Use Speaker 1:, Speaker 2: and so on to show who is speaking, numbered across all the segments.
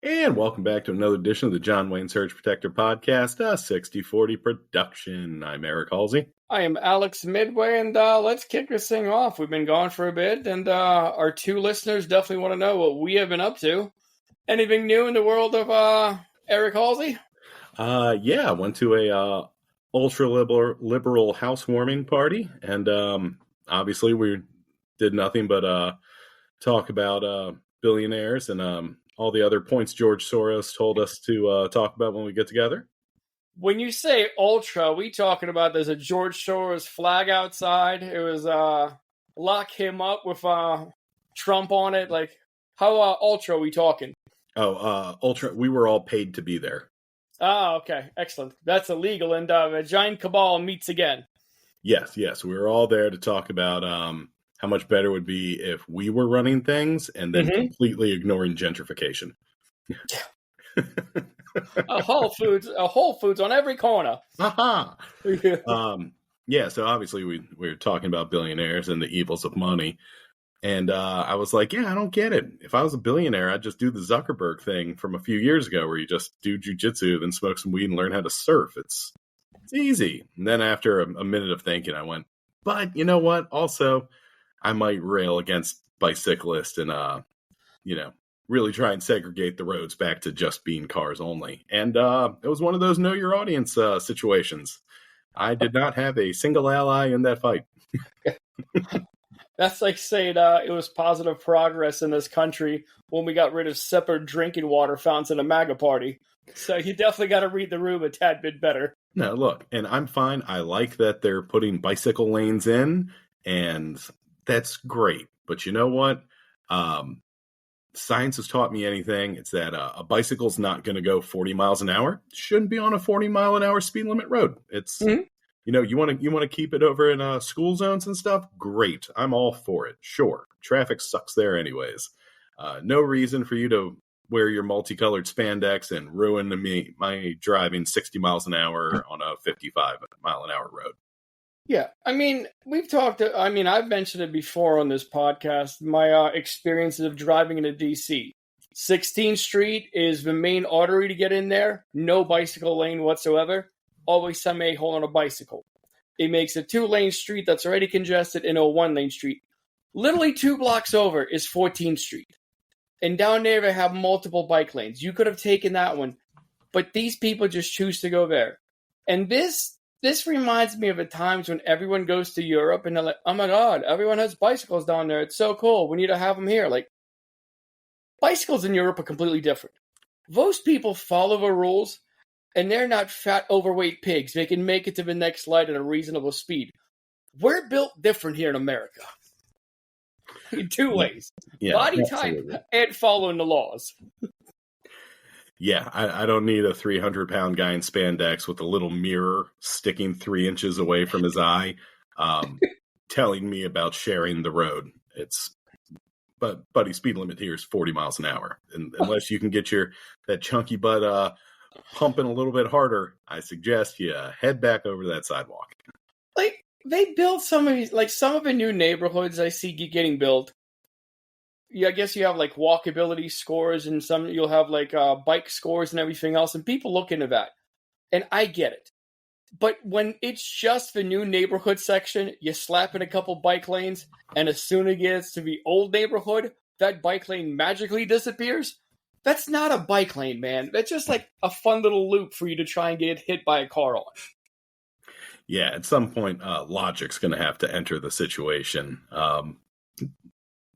Speaker 1: And welcome back to another edition of the John Wayne Surge Protector Podcast, a 60/40 production. I'm Eric Halsey.
Speaker 2: I am Alex Midway, and let's kick this thing off. We've been gone for a bit, and our two listeners definitely want to know what we have been up to. Anything new in the world of Eric Halsey?
Speaker 1: I went to a ultra-liberal housewarming party, and obviously we did nothing but talk about billionaires and all the other points George Soros told us to talk about when we get together.
Speaker 2: When you say ultra, we talking about there's a George Soros flag outside. It was lock him up with Trump on it. Like, how ultra are we talking?
Speaker 1: Ultra. We were all paid to be there.
Speaker 2: Ah, okay, excellent. That's illegal, and a giant cabal meets again.
Speaker 1: Yes. We were all there to talk about how much better it would be if we were running things and then completely ignoring gentrification.
Speaker 2: a Whole Foods on every corner.
Speaker 1: Aha! So obviously we were talking about billionaires and the evils of money. And I was like, I don't get it. If I was a billionaire, I'd just do the Zuckerberg thing from a few years ago where you just do jujitsu, then smoke some weed and learn how to surf. It's easy. And then after a minute of thinking, I went, but you know what? Also, I might rail against bicyclists and, really try and segregate the roads back to just being cars only. And it was one of those know your audience situations. I did not have a single ally in that fight.
Speaker 2: That's like saying it was positive progress in this country when we got rid of separate drinking water fountains in a MAGA party. So you definitely got to read the room a tad bit better.
Speaker 1: No, look, and I'm fine. I like that they're putting bicycle lanes in, and that's great. But you know what? Science has taught me anything. It's that a bicycle's not going to go 40 miles an hour. Shouldn't be on a 40 mile an hour speed limit road. It's, you want to keep it over in school zones and stuff. Great. I'm all for it. Sure. Traffic sucks there anyways. No reason for you to wear your multicolored spandex and ruin my driving 60 miles an hour on a 55 mile an hour road.
Speaker 2: Yeah, I mean, I've mentioned it before on this podcast, my experiences of driving into D.C. 16th Street is the main artery to get in there. No bicycle lane whatsoever. Always some a-hole on a bicycle. It makes a 2-lane street that's already congested into a 1-lane street. Literally 2 blocks over is 14th Street. And down there they have multiple bike lanes. You could have taken that one. But these people just choose to go there. And this reminds me of the times when everyone goes to Europe and they're like, oh my God, everyone has bicycles down there. It's so cool. We need to have them here. Like, bicycles in Europe are completely different. Those people follow the rules and they're not fat, overweight pigs. They can make it to the next light at a reasonable speed. We're built different here in America. In 2 ways.
Speaker 1: Yeah,
Speaker 2: body
Speaker 1: absolutely.
Speaker 2: type and following the laws.
Speaker 1: Yeah, I don't need a 300-pound guy in spandex with a little mirror sticking 3 inches away from his eye telling me about sharing the road. But buddy, speed limit here is 40 miles an hour. And unless you can get that chunky butt pumping a little bit harder, I suggest you head back over to that sidewalk.
Speaker 2: Like, they build some of these, like some of the new neighborhoods I see getting built. Yeah, I guess you have like walkability scores and some you'll have like bike scores and everything else. And people look into that. And I get it. But when it's just the new neighborhood section, you slap in a couple bike lanes. And as soon as it gets to the old neighborhood, that bike lane magically disappears. That's not a bike lane, man. That's just like a fun little loop for you to try and get hit by a car on.
Speaker 1: Yeah, at some point, logic's going to have to enter the situation.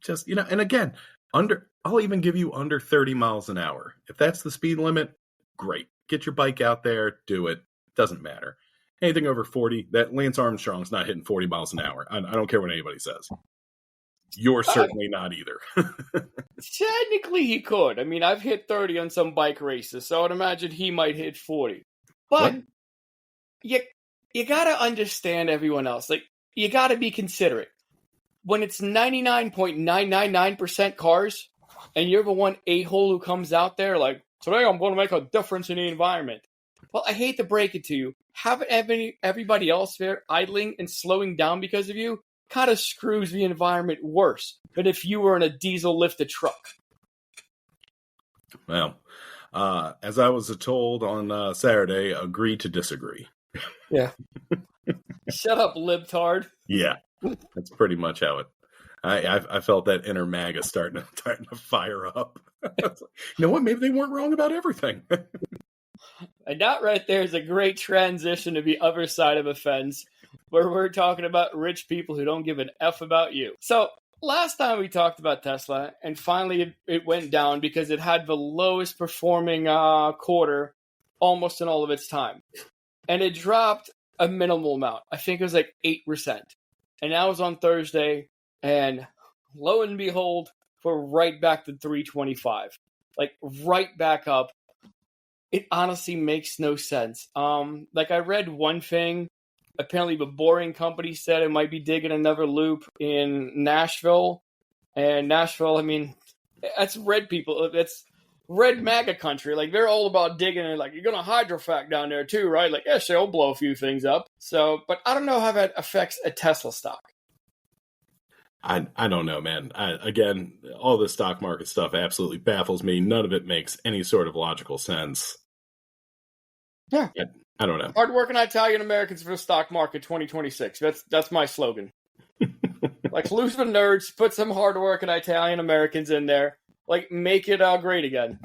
Speaker 1: And again, I'll even give you under 30 miles an hour. If that's the speed limit, great. Get your bike out there, do it. Doesn't matter. Anything over 40, that Lance Armstrong's not hitting 40 miles an hour. I don't care what anybody says. You're certainly not either.
Speaker 2: Technically, he could. I mean, I've hit 30 on some bike races, so I'd imagine he might hit 40. But you got to understand everyone else. Like, you got to be considerate. When it's 99.999% cars, and you're the one a-hole who comes out there like, today I'm going to make a difference in the environment. Well, I hate to break it to you. Having everybody else there idling and slowing down because of you kind of screws the environment worse than if you were in a diesel-lifted truck.
Speaker 1: Well, as I was told on Saturday, agree to disagree.
Speaker 2: Yeah. Shut up, libtard.
Speaker 1: Yeah, that's pretty much how it. I felt that inner MAGA starting to fire up. You know what? Maybe they weren't wrong about everything.
Speaker 2: And that right there is a great transition to the other side of the fence, where we're talking about rich people who don't give an F about you. So last time we talked about Tesla, and finally it went down because it had the lowest performing quarter almost in all of its time. And it dropped a minimal amount. I think it was like 8%. And that was on Thursday, and lo and behold, we're right back to 325. Like right back up. It honestly makes no sense. Like I read one thing. Apparently, the Boring Company said it might be digging another loop in Nashville. And Nashville, I mean, that's red people. That's red MAGA country. Like they're all about digging and like you're gonna hydrofact down there too, right? Like yes, they'll blow a few things up. So, but I don't know how that affects a Tesla stock.
Speaker 1: I don't know, man. Again, all this stock market stuff absolutely baffles me. None of it makes any sort of logical sense.
Speaker 2: Yeah.
Speaker 1: I don't know.
Speaker 2: Hardworking Italian Americans for the stock market 2026. That's my slogan. Like, lose the nerds, put some hardworking Italian Americans in there. Like, make it great again.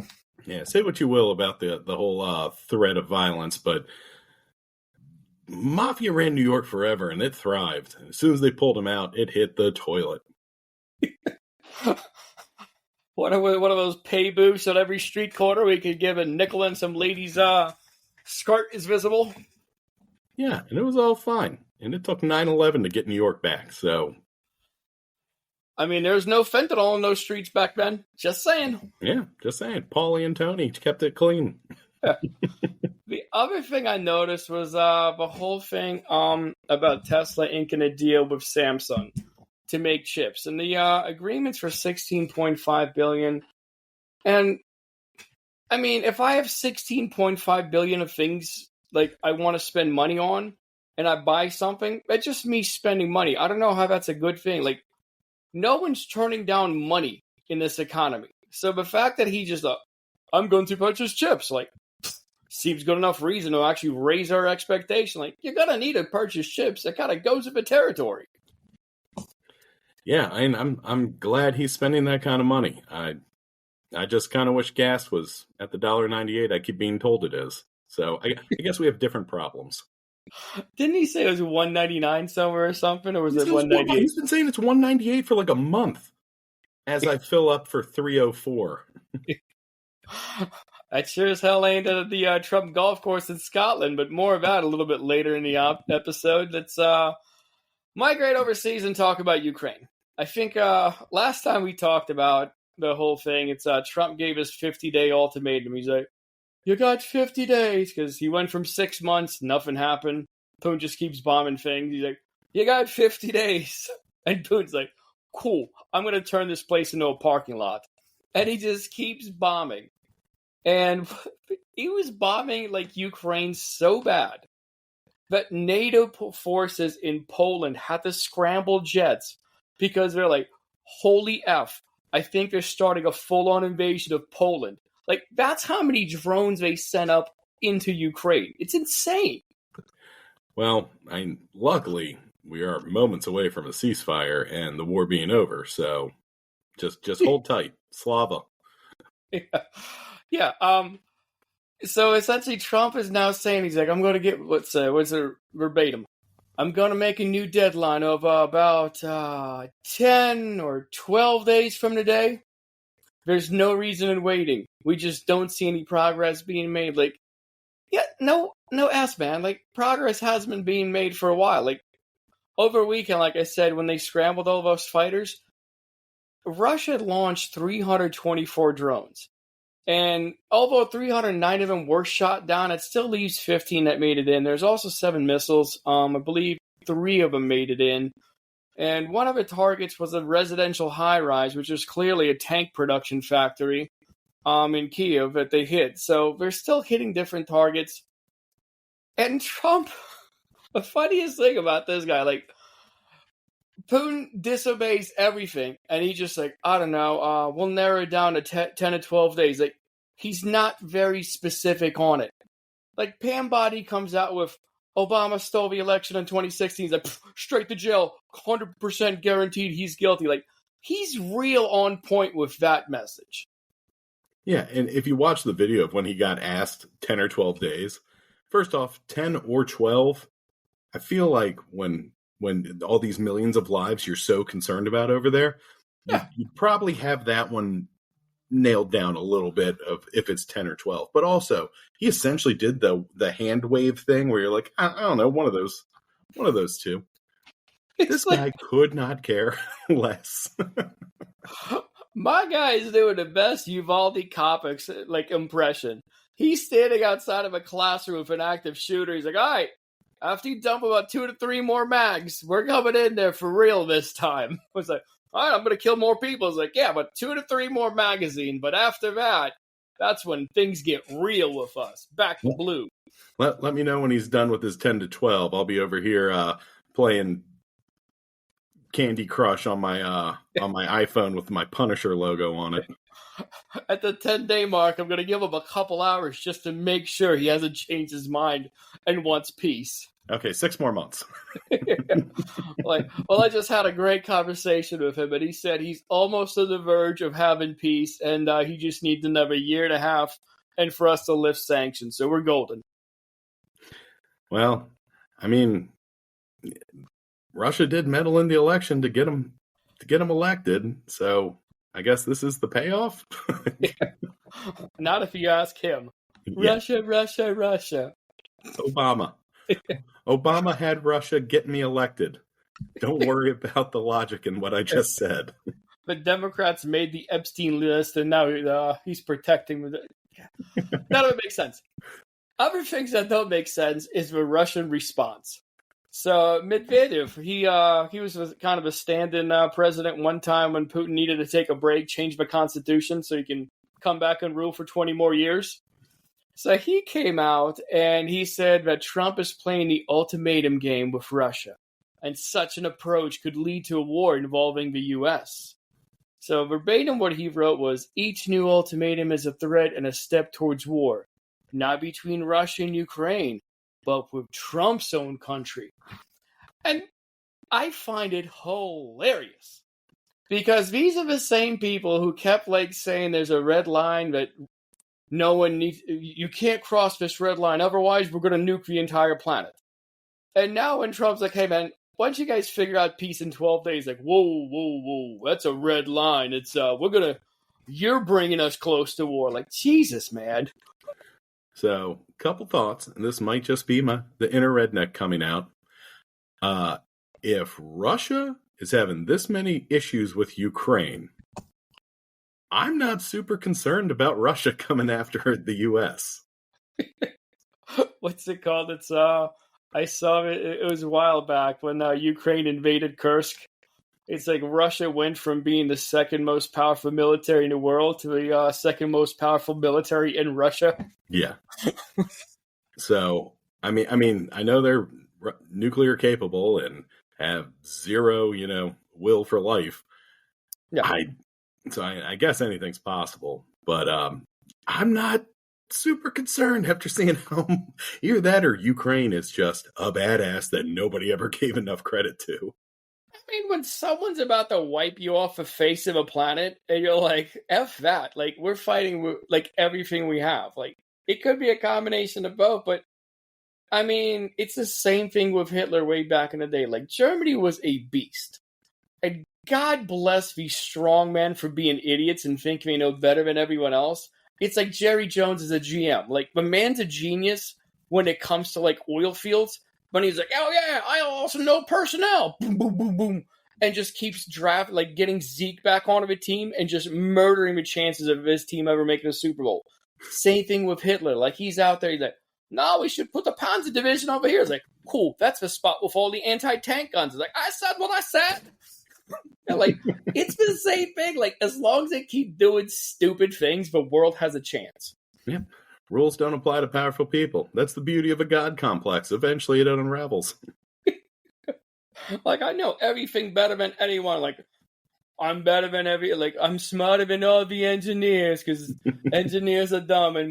Speaker 1: Yeah, say what you will about the whole threat of violence, but Mafia ran New York forever, and it thrived. As soon as they pulled him out, it hit the toilet.
Speaker 2: One of those pay booths at every street corner we could give a nickel and some ladies' skirt is visible.
Speaker 1: Yeah, and it was all fine. And it took 9/11 to get New York back, so...
Speaker 2: I mean, there was no fentanyl in those streets back then. Just saying.
Speaker 1: Yeah, just saying. Paulie and Tony kept it clean.
Speaker 2: The other thing I noticed was the whole thing about Tesla inking a deal with Samsung to make chips. And the agreement's for $16.5 billion. And, I mean, if I have $16.5 billion of things like I want to spend money on and I buy something, that's just me spending money. I don't know how that's a good thing. Like, no one's turning down money in this economy. So the fact that he just, I'm going to purchase chips, like, seems good enough reason to actually raise our expectation. Like, you're going to need to purchase chips. That kind of goes with the territory.
Speaker 1: Yeah, I'm glad he's spending that kind of money. I just kind of wish gas was at the $1.98 I keep being told it is. So I guess we have different problems.
Speaker 2: Didn't he say it was $1.99 somewhere or something, or was it $1.98?
Speaker 1: He's been saying it's $1.98 for like a month. As I fill up for $3.04.
Speaker 2: That sure as hell ain't at the Trump golf course in Scotland, but more of that a little bit later in the episode. Let's migrate overseas and talk about Ukraine. I think last time we talked about the whole thing, it's Trump gave his 50-day ultimatum. He's like, you got 50 days, because he went from 6 months, nothing happened. Putin just keeps bombing things. He's like, you got 50 days. And Putin's like, cool, I'm going to turn this place into a parking lot. And he just keeps bombing. And he was bombing like Ukraine so bad that NATO forces in Poland had to scramble jets because they're like, holy F, I think they're starting a full-on invasion of Poland. Like, that's how many drones they sent up into Ukraine. It's insane.
Speaker 1: Well, luckily, we are moments away from a ceasefire and the war being over, so just hold tight. Slava.
Speaker 2: Yeah. So essentially, Trump is now saying, he's like, I'm going to get, what's it verbatim? I'm going to make a new deadline of about 10 or 12 days from today. There's no reason in waiting. We just don't see any progress being made. Like, yeah, no ass, man. Like, progress has been being made for a while. Like, over a weekend, like I said, when they scrambled all those fighters, Russia launched 324 drones. And although 309 of them were shot down, it still leaves 15 that made it in. There's also 7 missiles. I believe 3 of them made it in. And one of the targets was a residential high-rise, which is clearly a tank production factory in Kiev that they hit. So they're still hitting different targets. And Trump, the funniest thing about this guy, like, Putin disobeys everything. And he's just like, I don't know, we'll narrow it down to 10 to 12 days. Like, he's not very specific on it. Like, Pam Bondi comes out with, Obama stole the election in 2016. He's like, straight to jail, 100% guaranteed he's guilty. Like, he's real on point with that message.
Speaker 1: Yeah, and if you watch the video of when he got asked 10 or 12 days, first off, 10 or 12, I feel like when all these millions of lives you're so concerned about over there, you probably have that one nailed down a little bit of if it's 10 or 12. But also, he essentially did the hand wave thing where you're like, I don't know, one of those two. This guy could not care less.
Speaker 2: My guy is doing the best Uvalde Copics like impression. He's standing outside of a classroom with an active shooter. He's like, all right, after you dump about 2 to 3 more mags, we're coming in there for real this time. I was like, all right, I'm going to kill more people. It's like, yeah, but 2 to 3 more magazine. But after that, that's when things get real with us. Back to blue.
Speaker 1: Let me know when he's done with his 10 to 12. I'll be over here playing Candy Crush on my iPhone with my Punisher logo on it.
Speaker 2: At the 10-day mark, I'm going to give him a couple hours just to make sure he hasn't changed his mind and wants peace.
Speaker 1: Okay, 6 more months.
Speaker 2: I just had a great conversation with him, and he said he's almost on the verge of having peace, and he just needs another year and a half, and for us to lift sanctions. So we're golden.
Speaker 1: Well, I mean, Russia did meddle in the election to get him elected, so I guess this is the payoff.
Speaker 2: Not if you ask him. Yeah. Russia.
Speaker 1: Obama had Russia get me elected. Don't worry about the logic in what I just said.
Speaker 2: The Democrats made the Epstein list, and now he's protecting. None of it makes sense. Other things that don't make sense is the Russian response. So Medvedev, he was kind of a stand-in president one time when Putin needed to take a break, change the constitution so he can come back and rule for 20 more years. So he came out and he said that Trump is playing the ultimatum game with Russia, and such an approach could lead to a war involving the U.S. So verbatim what he wrote was, each new ultimatum is a threat and a step towards war, not between Russia and Ukraine, but with Trump's own country. And I find it hilarious because these are the same people who kept saying there's a red line that no one needs, you can't cross this red line, otherwise we're going to nuke the entire planet. And now when Trump's like, hey man, why don't you guys figure out peace in 12 days? Like, whoa, that's a red line. It's, you're bringing us close to war. Like, Jesus, man.
Speaker 1: So, couple thoughts, and this might just be the inner redneck coming out. If Russia is having this many issues with Ukraine, I'm not super concerned about Russia coming after the U.S.
Speaker 2: What's it called? It's I saw it. It was a while back when Ukraine invaded Kursk. It's like Russia went from being the second most powerful military in the world to the second most powerful military in Russia.
Speaker 1: Yeah. So I mean, I know they're nuclear capable and have zero, will for life.
Speaker 2: Yeah.
Speaker 1: I guess anything's possible, but I'm not super concerned after seeing how either that or Ukraine is just a badass that nobody ever gave enough credit to.
Speaker 2: I mean, when someone's about to wipe you off the face of a planet, and you're like, F that. Like, we're fighting with, everything we have. Like, it could be a combination of both, but, I mean, it's the same thing with Hitler way back in the day. Like, Germany was a beast. And God bless these strong men for being idiots and thinking they know better than everyone else. It's like Jerry Jones is a GM. Like, the man's a genius when it comes to, oil fields. But he's like, oh yeah, I also know personnel. Boom, boom, boom, boom. And just keeps getting Zeke back onto the team and just murdering the chances of his team ever making a Super Bowl. Same thing with Hitler. Like, he's out there, he's like, no, we should put the Panzer Division over here. It's like, cool, that's the spot with all the anti-tank guns. It's like, I said what I said. And it's the same thing. As long as they keep doing stupid things, the world has a chance.
Speaker 1: Yeah. Rules don't apply to powerful people. That's the beauty of a God complex. Eventually it unravels.
Speaker 2: I know everything better than anyone. I'm better than I'm smarter than all the engineers because engineers are dumb. And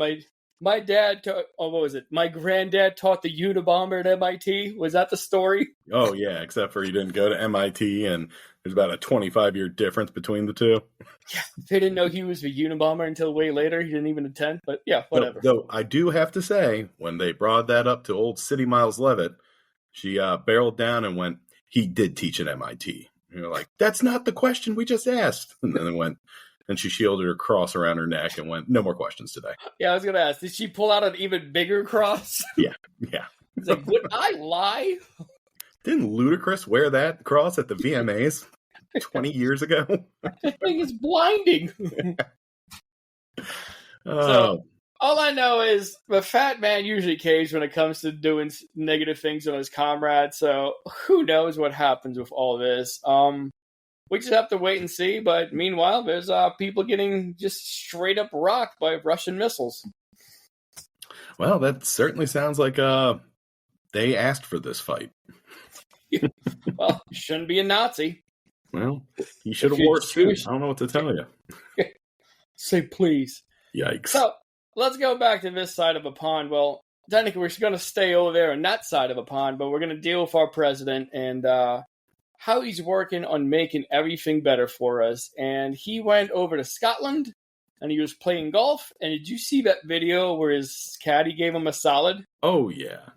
Speaker 2: my dad taught, what was it? My granddad taught the Unabomber at MIT. Was that the story?
Speaker 1: Oh, yeah, except for he didn't go to MIT, and there's about a 25-year difference between the two.
Speaker 2: Yeah, they didn't know he was the Unabomber until way later. He didn't even attend, but yeah, whatever.
Speaker 1: Though I do have to say, when they brought that up to old City Miles Levitt, she barreled down and went, he did teach at MIT. And you're like, that's not the question we just asked. And then it went, and she shielded her cross around her neck and went, no more questions today.
Speaker 2: Yeah, I was going to ask, did she pull out an even bigger cross?
Speaker 1: Yeah.
Speaker 2: It's like, would I lie?
Speaker 1: Didn't Ludacris wear that cross at the VMAs 20 years ago?
Speaker 2: That thing is blinding.
Speaker 1: Oh.
Speaker 2: So, all I know is the fat man usually caves when it comes to doing negative things on his comrades. So who knows what happens with all this? We just have to wait and see. But meanwhile, there's people getting just straight up rocked by Russian missiles.
Speaker 1: Well, that certainly sounds like they asked for this fight.
Speaker 2: Well, shouldn't be a Nazi.
Speaker 1: Well, he should have wore a suit. I don't know what to tell you.
Speaker 2: Say please.
Speaker 1: Yikes.
Speaker 2: So let's go back to this side of a pond. Well, technically, we're going to stay over there on that side of a pond, but we're going to deal with our president and how he's working on making everything better for us. And he went over to Scotland and he was playing golf. And did you see that video where his caddy gave him a solid?
Speaker 1: Oh, yeah.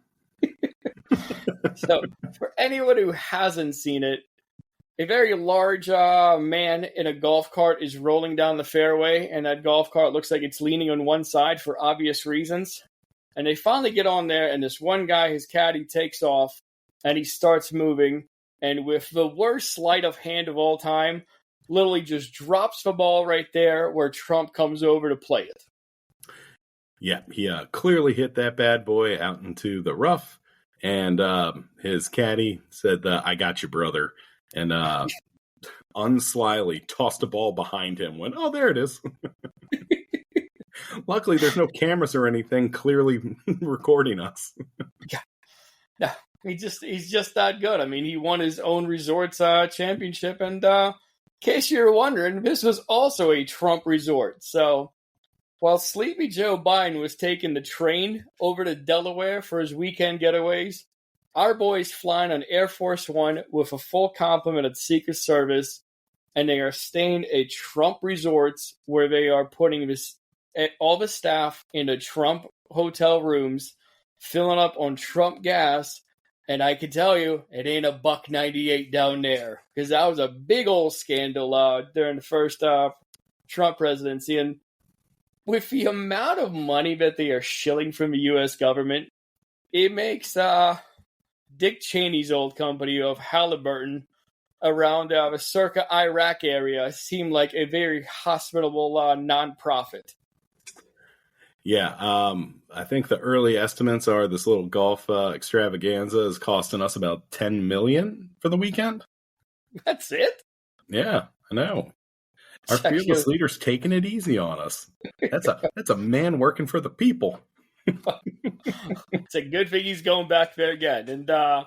Speaker 2: So, for anyone who hasn't seen it, a very large man in a golf cart is rolling down the fairway, and that golf cart looks like it's leaning on one side for obvious reasons. And they finally get on there, and this one guy, his caddy, takes off, and he starts moving, and with the worst sleight of hand of all time, literally just drops the ball right there where Trump comes over to play it.
Speaker 1: Yeah, he clearly hit that bad boy out into the rough. And his caddy said, I got you, brother. And unslyly tossed a ball behind him. Went, oh, there it is. Luckily, there's no cameras or anything clearly recording us.
Speaker 2: Yeah. No, he's just that good. I mean, he won his own resort's championship. And in case you're wondering, this was also a Trump resort. So while Sleepy Joe Biden was taking the train over to Delaware for his weekend getaways, our boy's flying on Air Force One with a full complement of Secret Service, and they are staying at Trump resorts where they are putting all the staff into Trump hotel rooms, filling up on Trump gas, and I can tell you, it ain't a $1.98 down there, because that was a big old scandal during the first Trump presidency, and with the amount of money that they are shilling from the U.S. government, it makes Dick Cheney's old company of Halliburton around the circa Iraq area seem like a very hospitable nonprofit.
Speaker 1: Yeah, I think the early estimates are this little golf extravaganza is costing us about $10 million for the weekend.
Speaker 2: That's it?
Speaker 1: Yeah, I know. Our fearless leader's taking it easy on us. That's a man working for the people.
Speaker 2: It's a good thing he's going back there again. And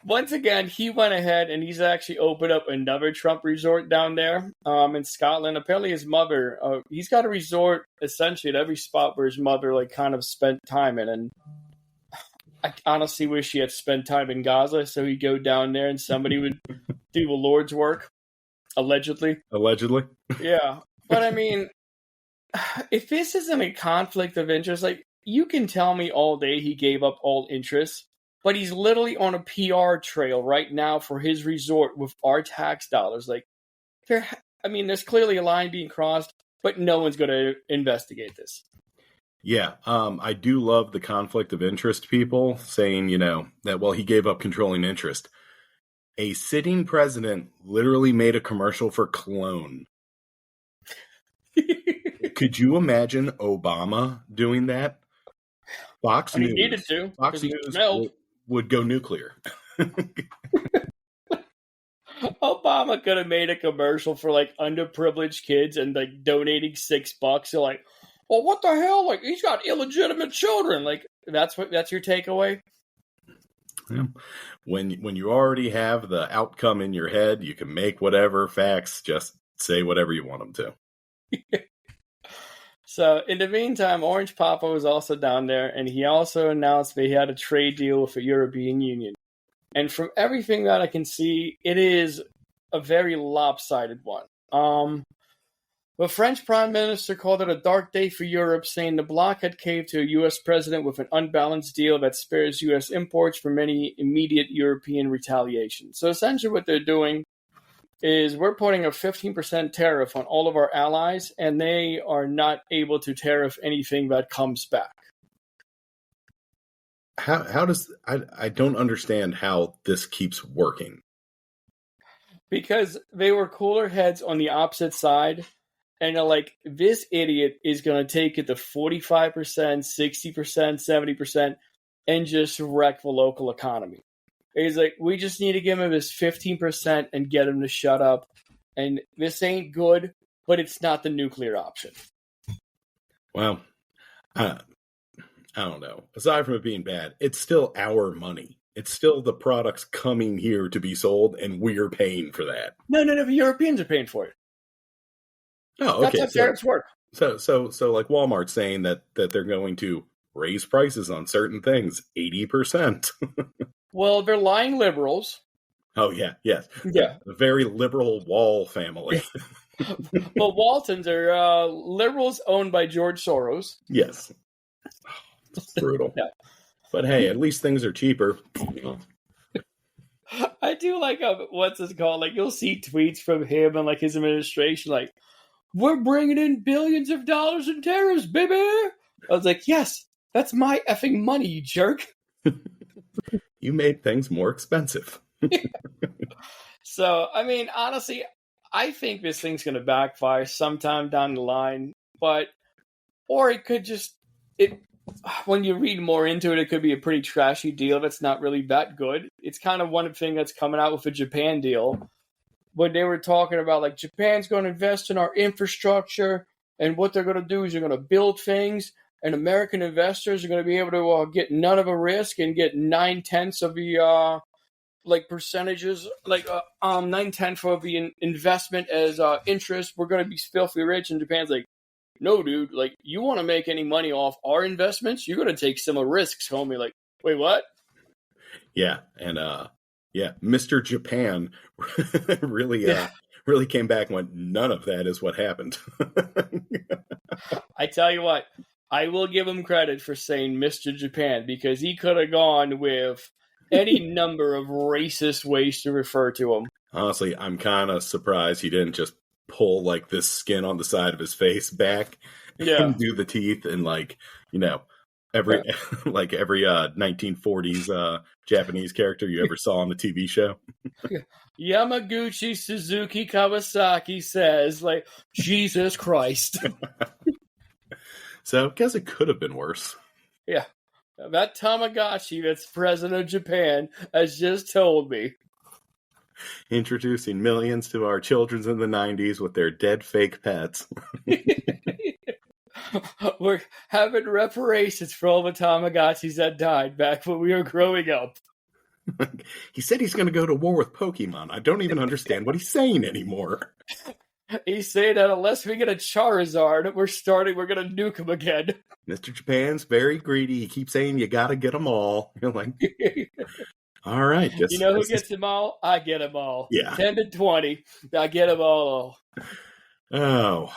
Speaker 2: once again, he went ahead and he's actually opened up another Trump resort down there in Scotland. Apparently his mother, he's got a resort essentially at every spot where his mother kind of spent time in. And I honestly wish he had spent time in Gaza so he'd go down there and somebody would do the Lord's work. Allegedly. Yeah. But I mean, if this isn't a conflict of interest, you can tell me all day he gave up all interest, but he's literally on a PR trail right now for his resort with our tax dollars. There's clearly a line being crossed, but no one's going to investigate this.
Speaker 1: Yeah, I do love the conflict of interest people saying, that, well, he gave up controlling interest. A sitting president literally made a commercial for cologne. Could you imagine Obama doing that? Fox News. He
Speaker 2: needed to.
Speaker 1: Fox News would go nuclear.
Speaker 2: Obama could have made a commercial for underprivileged kids and donating $6. You're like, well, what the hell? He's got illegitimate children. That's your takeaway.
Speaker 1: Yeah. When you already have the outcome in your head, you can make whatever facts, just say whatever you want them to.
Speaker 2: So, in the meantime, Orange Papa was also down there, and he also announced that he had a trade deal with the European Union. And from everything that I can see, it is a very lopsided one. The French Prime Minister called it a dark day for Europe, saying the bloc had caved to a U.S. president with an unbalanced deal that spares U.S. imports from any immediate European retaliation. So essentially what they're doing is we're putting a 15% tariff on all of our allies, and they are not able to tariff anything that comes back.
Speaker 1: How does I don't understand how this keeps working.
Speaker 2: Because they were cooler heads on the opposite side, and they're like, this idiot is going to take it to 45%, 60%, 70%, and just wreck the local economy. He's like, we just need to give him his 15% and get him to shut up. And this ain't good, but it's not the nuclear option.
Speaker 1: Well, I don't know. Aside from it being bad, it's still our money. It's still the products coming here to be sold, and we're paying for that.
Speaker 2: No, the Europeans are paying for it.
Speaker 1: Oh, okay.
Speaker 2: That's how tariffs work.
Speaker 1: So like Walmart saying that they're going to raise prices on certain things 80%.
Speaker 2: Well, they're lying liberals.
Speaker 1: Oh, yeah, yes.
Speaker 2: Yeah.
Speaker 1: A very liberal Wall family.
Speaker 2: But Waltons are liberals owned by George Soros.
Speaker 1: Yes. It's brutal. Yeah. But hey, at least things are cheaper.
Speaker 2: I do like what's it called? Like, you'll see tweets from him and like his administration, like, we're bringing in billions of dollars in tariffs, baby. I was like, yes, that's my effing money, you jerk.
Speaker 1: You made things more expensive.
Speaker 2: So, I mean, honestly, I think this thing's going to backfire sometime down the line, or it could when you read more into it, it could be a pretty trashy deal that's not really that good. It's kind of one thing that's coming out with a Japan deal. When they were talking about, like, Japan's going to invest in our infrastructure, and what they're going to do is they're going to build things, and American investors are going to be able to get none of a risk and get 9/10 of the percentages, 9/10 of the investment as interest. We're going to be filthy rich, and Japan's like, no, dude, like, you want to make any money off our investments, you're going to take some risks, homie. Like, wait, what?
Speaker 1: Yeah, and yeah, Mr. Japan really came back and went, none of that is what happened.
Speaker 2: I tell you what, I will give him credit for saying Mr. Japan, because he could have gone with any number of racist ways to refer to him.
Speaker 1: Honestly, I'm kind of surprised he didn't just pull like this skin on the side of his face back and do the teeth and every 1940s Japanese character you ever saw on the TV show.
Speaker 2: Yamaguchi Suzuki Kawasaki says, like, Jesus Christ.
Speaker 1: So I guess it could have been worse.
Speaker 2: Yeah. That Tamagotchi that's president of Japan has just told me.
Speaker 1: Introducing millions to our children in the 90s with their dead fake pets.
Speaker 2: We're having reparations for all the Tamagotchis that died back when we were growing up.
Speaker 1: He said he's going to go to war with Pokemon. I don't even understand what he's saying anymore.
Speaker 2: He's saying that unless we get a Charizard, we're going to nuke him again.
Speaker 1: Mr. Japan's very greedy. He keeps saying you got to get them all. You're like, all right.
Speaker 2: You know who gets them all? I get them all.
Speaker 1: Yeah.
Speaker 2: 10 to 20. I get them all.
Speaker 1: Oh,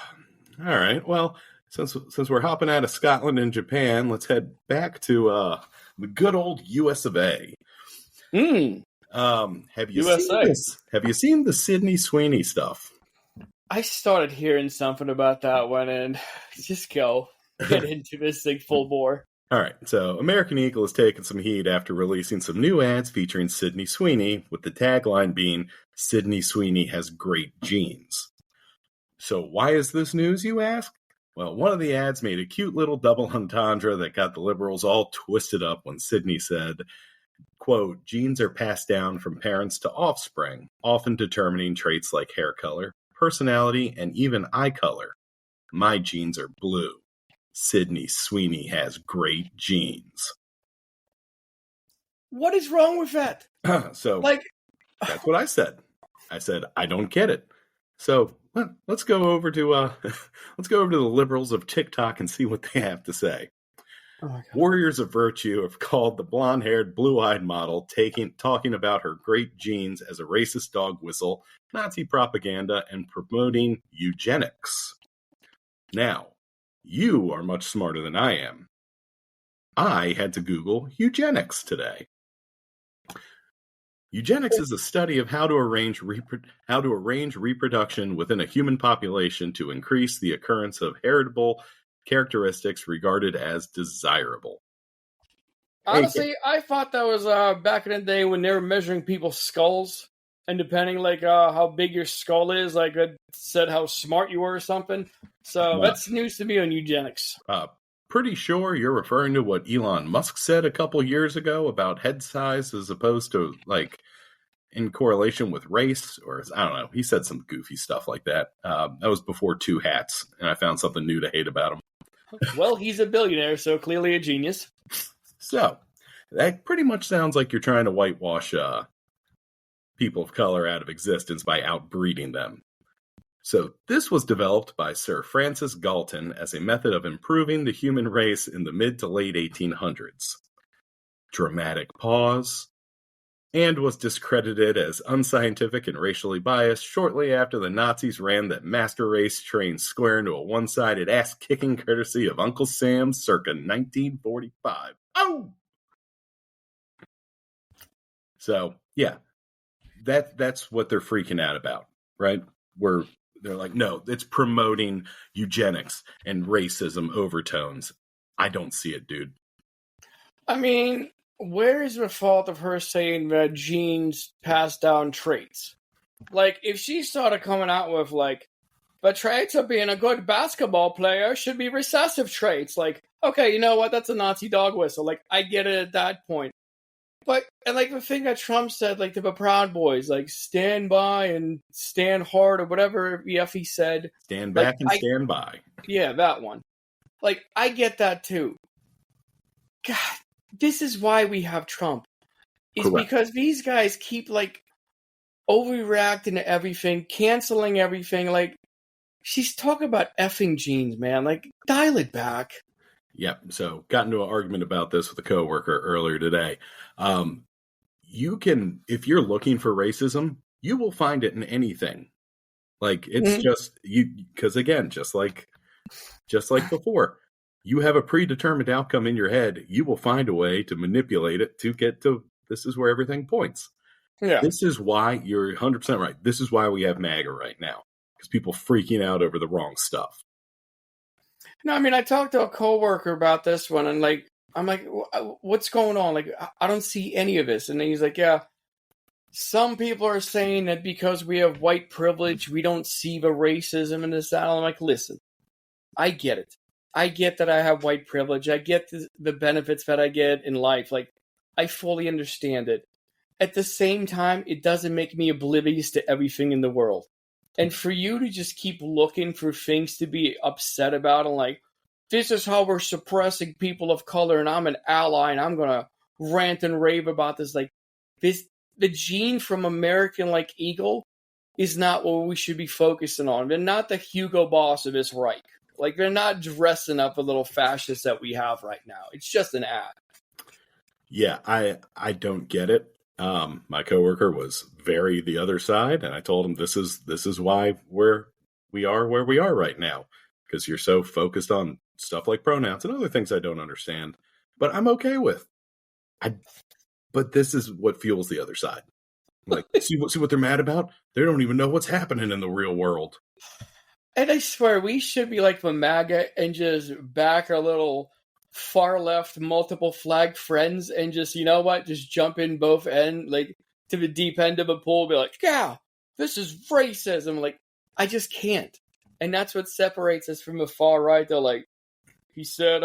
Speaker 1: all right. Well, since we're hopping out of Scotland and Japan, let's head back to the good old US of A. Have you seen this? Have you seen the Sydney Sweeney stuff?
Speaker 2: I started hearing something about that one, and just get into this thing full bore.
Speaker 1: All right, so American Eagle has taken some heat after releasing some new ads featuring Sydney Sweeney, with the tagline being, Sydney Sweeney has great genes. So why is this news, you ask? Well, one of the ads made a cute little double entendre that got the liberals all twisted up when Sydney said, quote, genes are passed down from parents to offspring, often determining traits like hair color, personality, and even eye color. My genes are blue. Sydney Sweeney has great genes.
Speaker 2: What is wrong with that?
Speaker 1: So
Speaker 2: Like,
Speaker 1: that's what I said. I said, I don't get it. So let's go over to let's go over to the liberals of TikTok and see what they have to say.
Speaker 2: oh my God.
Speaker 1: Warriors of Virtue have called the blonde-haired, blue-eyed model talking about her great genes as a racist dog whistle, Nazi propaganda, and promoting eugenics. Now, you are much smarter than I am. I had to Google eugenics today. Eugenics is a study of how to arrange reproduction within a human population to increase the occurrence of heritable characteristics regarded as desirable.
Speaker 2: Honestly, I thought that was back in the day when they were measuring people's skulls, and depending how big your skull is, it said how smart you were or something. So that's news to me on eugenics.
Speaker 1: Pretty sure you're referring to what Elon Musk said a couple years ago about head size as opposed to in correlation with race, or I don't know. He said some goofy stuff like that. That was before Two Hats, and I found something new to hate about him.
Speaker 2: Well, he's a billionaire, so clearly a genius.
Speaker 1: So that pretty much sounds like you're trying to whitewash people of color out of existence by outbreeding them. So this was developed by Sir Francis Galton as a method of improving the human race in the mid to late 1800s. Dramatic pause. And was discredited as unscientific and racially biased shortly after the Nazis ran that master race train square into a one-sided ass-kicking courtesy of Uncle Sam circa 1945. Oh! So, yeah, that's what they're freaking out about, right? They're like, no, it's promoting eugenics and racism overtones. I don't see it, dude. I
Speaker 2: mean, where is the fault of her saying that genes pass down traits? If she started coming out with, the traits of being a good basketball player should be recessive traits. Okay, you know what? That's a Nazi dog whistle. I get it at that point. But, and the thing that Trump said, to the Proud Boys, stand by and stand hard or whatever he said.
Speaker 1: Stand back and stand by.
Speaker 2: Yeah, that one. I get that too. God, this is why we have Trump. Is
Speaker 1: Correct.
Speaker 2: Because these guys keep, overreacting to everything, canceling everything. She's talking about effing genes, man. Dial it back.
Speaker 1: Yep. So got into an argument about this with a coworker earlier today. You can, if you're looking for racism, you will find it in anything. It's just because again, just like before, you have a predetermined outcome in your head. You will find a way to manipulate it to get to, this is where everything points. Yeah. This is why you're 100% right. This is why we have MAGA right now, because people freaking out over the wrong stuff.
Speaker 2: No, I talked to a coworker about this one, and I'm like, what's going on? I don't see any of this. And then he's like, yeah, some people are saying that because we have white privilege, we don't see the racism and this, that. I'm like, listen, I get it. I get that I have white privilege. I get the benefits that I get in life. I fully understand it. At the same time, it doesn't make me oblivious to everything in the world. And for you to just keep looking for things to be upset about and this is how we're suppressing people of color and I'm an ally and I'm going to rant and rave about this. The gene from American Eagle is not what we should be focusing on. They're not the Hugo Boss of this Reich. They're not dressing up a little fascist that we have right now. It's just an ad.
Speaker 1: Yeah, I don't get it. My coworker was very the other side, and I told him this is why we are where we are right now, because you're so focused on stuff like pronouns and other things I don't understand, but I'm okay with. But this is what fuels the other side. See what they're mad about? They don't even know what's happening in the real world.
Speaker 2: And I swear we should be like the MAGA and just back our little far left multiple flag friends and just, you know what, just jump in both ends, to the deep end of a pool, be like, yeah, this is racism. I just can't. And that's what separates us from the far right. They're he said,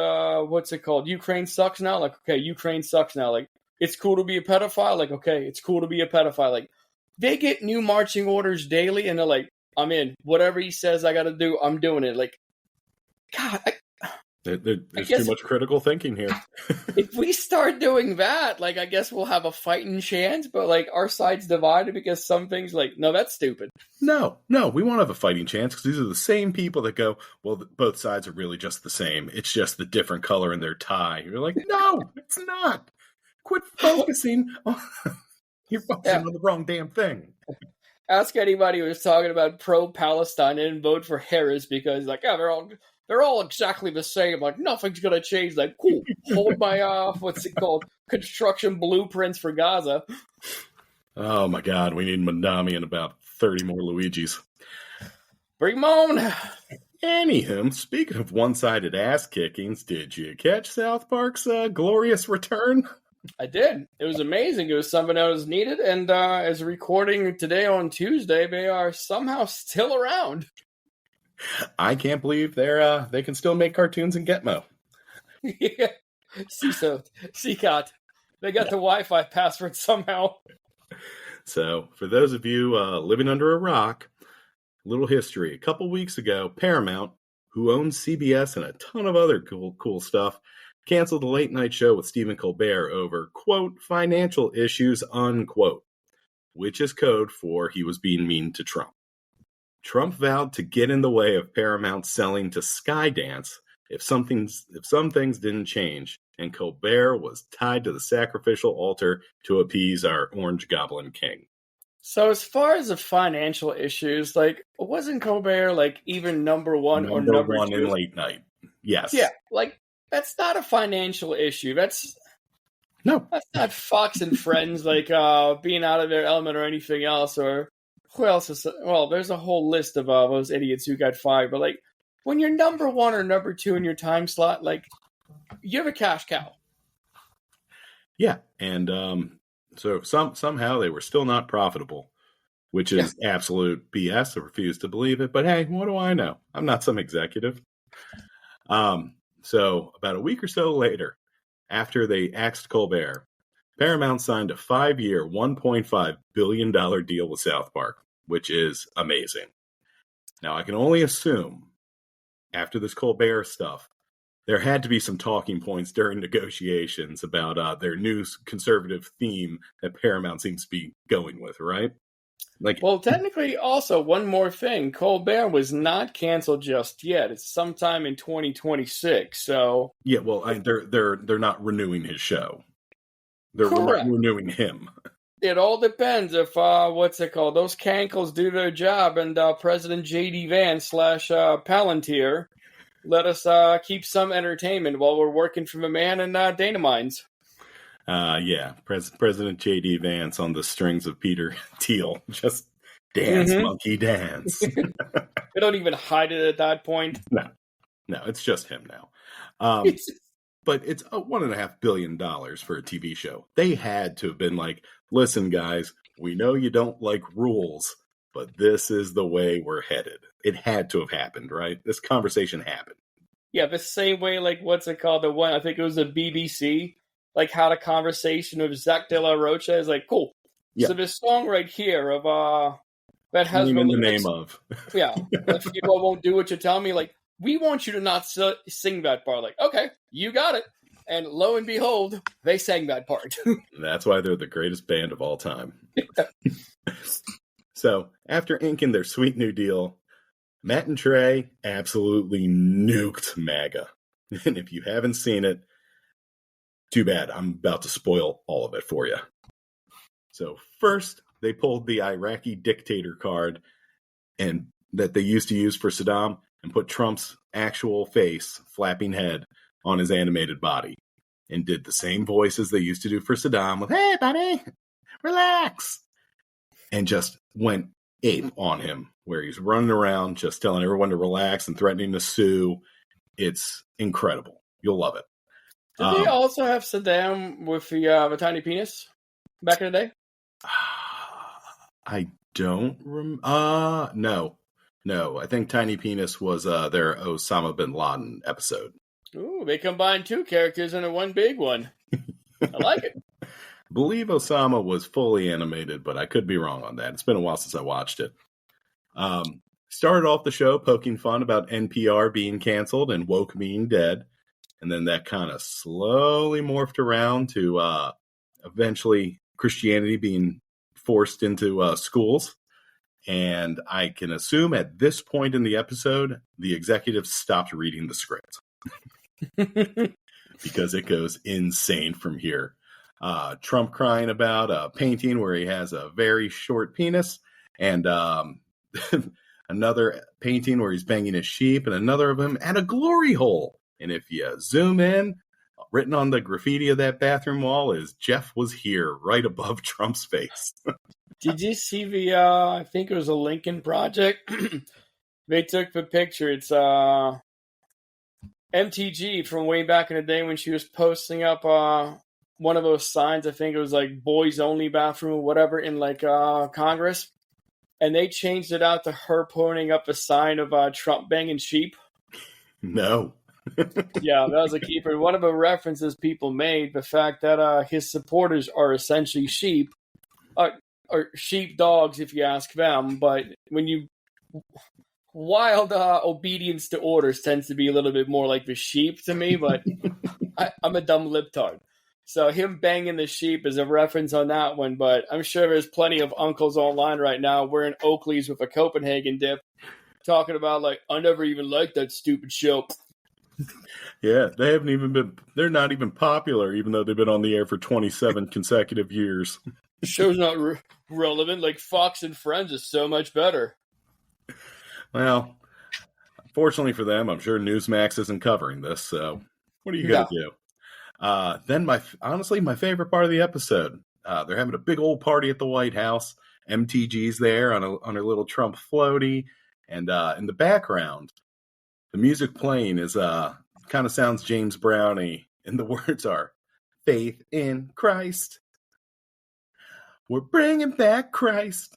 Speaker 2: what's it called? Ukraine sucks now? Okay, Ukraine sucks now. It's cool to be a pedophile? Okay, it's cool to be a pedophile. They get new marching orders daily and they're I'm in. Whatever he says I gotta do, I'm doing it. God,
Speaker 1: There's too much critical thinking here.
Speaker 2: If we start doing that, like, I guess we'll have a fighting chance, but, like, our side's divided because some things, like, no, that's stupid.
Speaker 1: No, we won't have a fighting chance because these are the same people that go, well, both sides are really just the same. It's just the different color in their tie. You're like, no, it's not. Quit focusing. You're focusing on the wrong damn thing.
Speaker 2: Ask anybody who's talking about pro-Palestine and vote for Harris because, like, yeah, they're all exactly the same. Like, nothing's gonna change. Like, cool. Hold my what's it called? Construction blueprints for Gaza.
Speaker 1: Oh my God, we need Madami and about 30 more Luigis.
Speaker 2: Bring 'em on.
Speaker 1: Anywho, speaking of one-sided ass kickings, did you catch South Park's glorious return?
Speaker 2: I did. It was amazing. It was something that was needed, and as recording today on Tuesday, they are somehow still around.
Speaker 1: I can't believe they can still make cartoons in Gitmo.
Speaker 2: Yeah. CCOT. They got the Wi-Fi password somehow.
Speaker 1: So, for those of you living under a rock, little history. A couple weeks ago, Paramount, who owns CBS and a ton of other cool stuff, canceled the late night show with Stephen Colbert over, quote, financial issues, unquote, which is code for he was being mean to Trump. Trump vowed to get in the way of Paramount selling to Skydance if some things didn't change, and Colbert was tied to the sacrificial altar to appease our Orange Goblin King.
Speaker 2: So as far as the financial issues, like, wasn't Colbert, like, even number one or number
Speaker 1: one
Speaker 2: two?
Speaker 1: in late night? Yes.
Speaker 2: Yeah, like, that's not a financial issue. That's not Fox and Friends, like, being out of their element or anything else. Or who else is? Well, there's a whole list of those idiots who got fired. But, like, when you're number one or number two in your time slot, like, you're a cash cow.
Speaker 1: Yeah, and so somehow they were still not profitable, which is absolute BS. I refuse to believe it. But hey, what do I know? I'm not some executive. So about a week or so later, after they axed Colbert, Paramount signed a 5-year, $1.5 billion deal with South Park, which is amazing. Now, I can only assume, after this Colbert stuff, there had to be some talking points during negotiations about their new conservative theme that Paramount seems to be going with, right? Like,
Speaker 2: well, technically, also, one more thing. Colbert was not canceled just yet. It's sometime in 2026, so...
Speaker 1: Yeah, well, they're not renewing his show. They're renewing him.
Speaker 2: It all depends if, those cankles do their job and President J.D. Vance / Palantir let us keep some entertainment while we're working for the man in Dana Mines.
Speaker 1: Yeah, President J.D. Vance on the strings of Peter Thiel. Just dance, monkey, dance.
Speaker 2: They don't even hide it at that point.
Speaker 1: No, it's just him now. But it's $1.5 billion for a TV show. They had to have been like, listen, guys, we know you don't like rules, but this is the way we're headed. It had to have happened, right? This conversation happened.
Speaker 2: Yeah, the same way, like, the one, I think it was the BBC, like, had a conversation with Zach De La Rocha. Is like, cool. Yeah. So this song right here of that has
Speaker 1: in the name of
Speaker 2: if people won't do what you tell me, like, we want you to not sing that part. Like, okay, you got it. And lo and behold, they sang that part.
Speaker 1: That's why they're the greatest band of all time. So after inking their sweet new deal, Matt and Trey absolutely nuked MAGA. And if you haven't seen it, too bad. I'm about to spoil all of it for you. So first, they pulled the Iraqi dictator card and that they used to use for Saddam and put Trump's actual face, flapping head, on his animated body. And did the same voices they used to do for Saddam with, hey, buddy, relax. And just went ape on him, where he's running around just telling everyone to relax and threatening to sue. It's incredible. You'll love it.
Speaker 2: Did they also have Saddam with the tiny penis back in the day?
Speaker 1: I don't remember. No. I think Tiny Penis was their Osama bin Laden episode.
Speaker 2: Ooh, they combined two characters into one big one. I like it.
Speaker 1: I believe Osama was fully animated, but I could be wrong on that. It's been a while since I watched it. Started off the show poking fun about NPR being canceled and woke being dead. And then that kind of slowly morphed around to eventually Christianity being forced into schools. And I can assume at this point in the episode, the executives stopped reading the script because it goes insane from here. Trump crying about a painting where he has a very short penis, and another painting where he's banging a sheep, and another of him at a glory hole. And if you zoom in, written on the graffiti of that bathroom wall is "Jeff was here" right above Trump's face.
Speaker 2: Did you see the, I think it was a Lincoln Project? They took the picture. It's MTG from way back in the day when she was posting up one of those signs. I think it was like boys only bathroom or whatever in like Congress. And they changed it out to her putting up a sign of Trump banging sheep.
Speaker 1: No.
Speaker 2: Yeah, that was a keeper. One of the references people made, the fact that his supporters are essentially sheep, or sheep dogs if you ask them. But when you wild obedience to orders tends to be a little bit more like the sheep to me. But I'm a dumb libtard. So him banging the sheep is a reference on that one, but I'm sure there's plenty of uncles online right now wearing Oakleys with a Copenhagen dip talking about, like, I never even liked that stupid show.
Speaker 1: Yeah, they're not even popular, even though they've been on the air for 27 consecutive years.
Speaker 2: The show's not relevant. Like, Fox and Friends is so much better.
Speaker 1: Well, fortunately for them, I'm sure Newsmax isn't covering this, so what are you going to do? Then honestly, my favorite part of the episode, they're having a big old party at the White House. MTG's there on her little Trump floaty. And in the background, the music playing is kind of sounds James Brownie. And the words are, faith in Christ. We're bringing back Christ.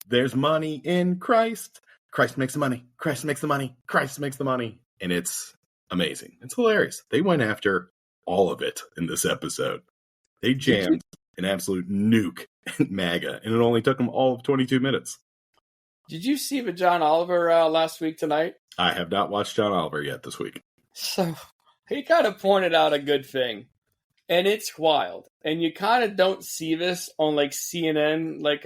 Speaker 1: There's money in Christ. Christ makes the money. Christ makes the money. Christ makes the money. And it's amazing. It's hilarious. They went after all of it in this episode. They jammed an absolute nuke at MAGA, and it only took them all of 22 minutes.
Speaker 2: Did you see the John Oliver last week tonight?
Speaker 1: I have not watched John Oliver yet this week.
Speaker 2: So he kind of pointed out a good thing, and it's wild. And you kind of don't see this on like CNN, like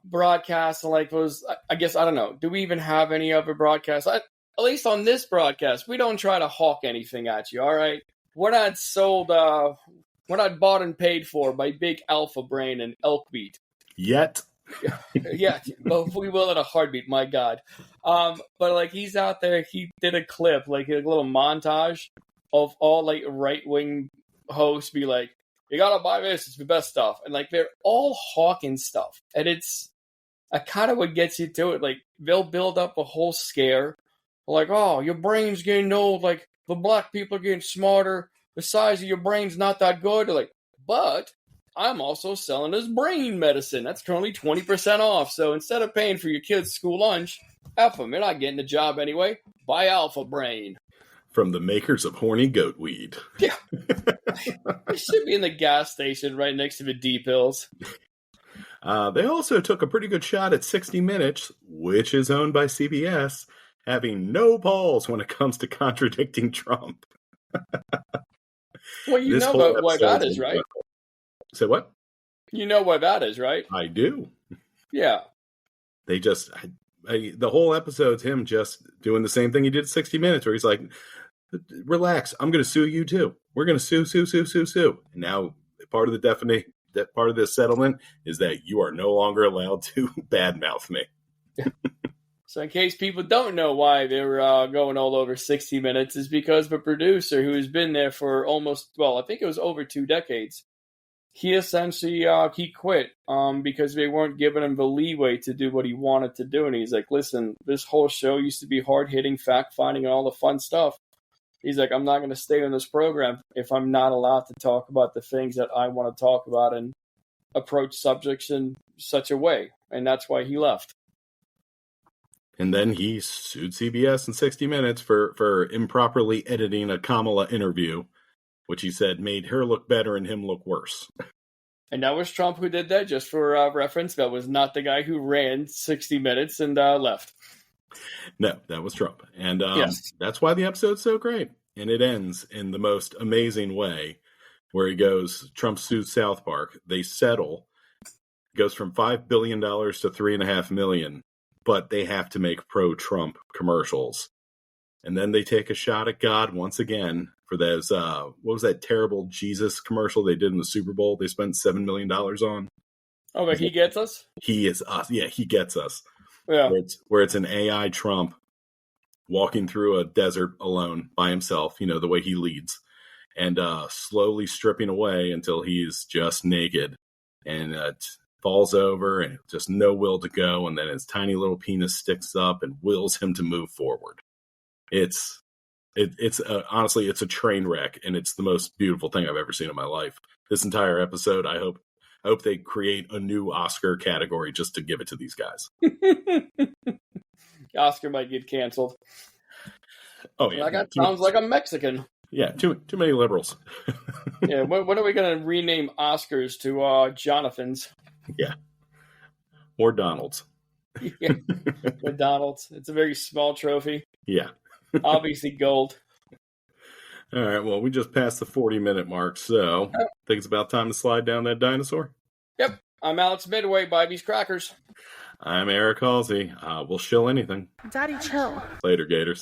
Speaker 2: broadcasts, and like those. I guess I don't know. Do we even have any other broadcasts? At least on this broadcast, we don't try to hawk anything at you, all right? We're not sold, we're not bought and paid for by Big Alpha Brain and Elk Beat.
Speaker 1: Yet.
Speaker 2: Yeah, but we will at a heartbeat, my God. But, like, he's out there, he did a clip, like a little montage of all, like, right-wing hosts be like, you gotta buy this, it's the best stuff. And, like, they're all hawking stuff. And it's kind of what gets you to it. Like, they'll build up a whole scare. Like, oh, your brain's getting old. Like, the black people are getting smarter. The size of your brain's not that good. Like, but I'm also selling this brain medicine. That's currently 20% off. So instead of paying for your kid's school lunch, F them. You're not getting the job anyway. Buy Alpha Brain.
Speaker 1: From the makers of horny goat weed.
Speaker 2: Yeah. It should be in the gas station right next to the D-pills.
Speaker 1: They also took a pretty good shot at 60 Minutes, which is owned by CBS, having no balls when it comes to contradicting Trump.
Speaker 2: Well, you know what that is, right?
Speaker 1: Say what?
Speaker 2: You know what that is, right?
Speaker 1: I do.
Speaker 2: Yeah.
Speaker 1: They just, the whole episode's him just doing the same thing he did 60 Minutes, where he's like, relax, I'm going to sue you too. We're going to sue. And now part of the settlement is that you are no longer allowed to badmouth me.
Speaker 2: Yeah. So in case people don't know why they're going all over 60 Minutes, is because the producer, who has been there for almost, well, I think it was over 2 decades, he essentially he quit because they weren't giving him the leeway to do what he wanted to do. And he's like, listen, this whole show used to be hard-hitting, fact-finding, and all the fun stuff. He's like, I'm not going to stay on this program if I'm not allowed to talk about the things that I want to talk about and approach subjects in such a way. And that's why he left.
Speaker 1: And then he sued CBS in 60 Minutes for improperly editing a Kamala interview, which he said made her look better and him look worse.
Speaker 2: And that was Trump who did that, just for reference. That was not the guy who ran 60 Minutes and left.
Speaker 1: No, that was Trump. And
Speaker 2: yes.
Speaker 1: That's why the episode's so great. And it ends in the most amazing way where he goes, Trump sues South Park. They settle. Goes from $5 billion to $3.5 million, but they have to make pro-Trump commercials. And then they take a shot at God once again for those, what was that terrible Jesus commercial they did in the Super Bowl they spent $7 million on?
Speaker 2: Oh, but he gets us?
Speaker 1: He is us. Yeah, he gets us.
Speaker 2: Yeah.
Speaker 1: Where it's an AI Trump walking through a desert alone by himself, you know, the way he leads, and slowly stripping away until he's just naked and falls over and just no will to go. And then his tiny little penis sticks up and wills him to move forward. It's honestly, it's a train wreck, and it's the most beautiful thing I've ever seen in my life. This entire episode, I hope they create a new Oscar category just to give it to these guys.
Speaker 2: Oscar might get canceled.
Speaker 1: Oh yeah,
Speaker 2: that sounds like a Mexican.
Speaker 1: Yeah, too many liberals.
Speaker 2: Yeah, when are we going to rename Oscars to Jonathans?
Speaker 1: Yeah, or Donalds.
Speaker 2: Yeah, McDonald's. It's a very small trophy.
Speaker 1: Yeah,
Speaker 2: obviously gold.
Speaker 1: All right, well, we just passed the 40-minute mark, so I think it's about time to slide down that dinosaur.
Speaker 2: Yep, I'm Alex Midway, buy these crackers.
Speaker 1: I'm Eric Halsey. We'll shill anything.
Speaker 3: Daddy, chill.
Speaker 1: Later, Gators.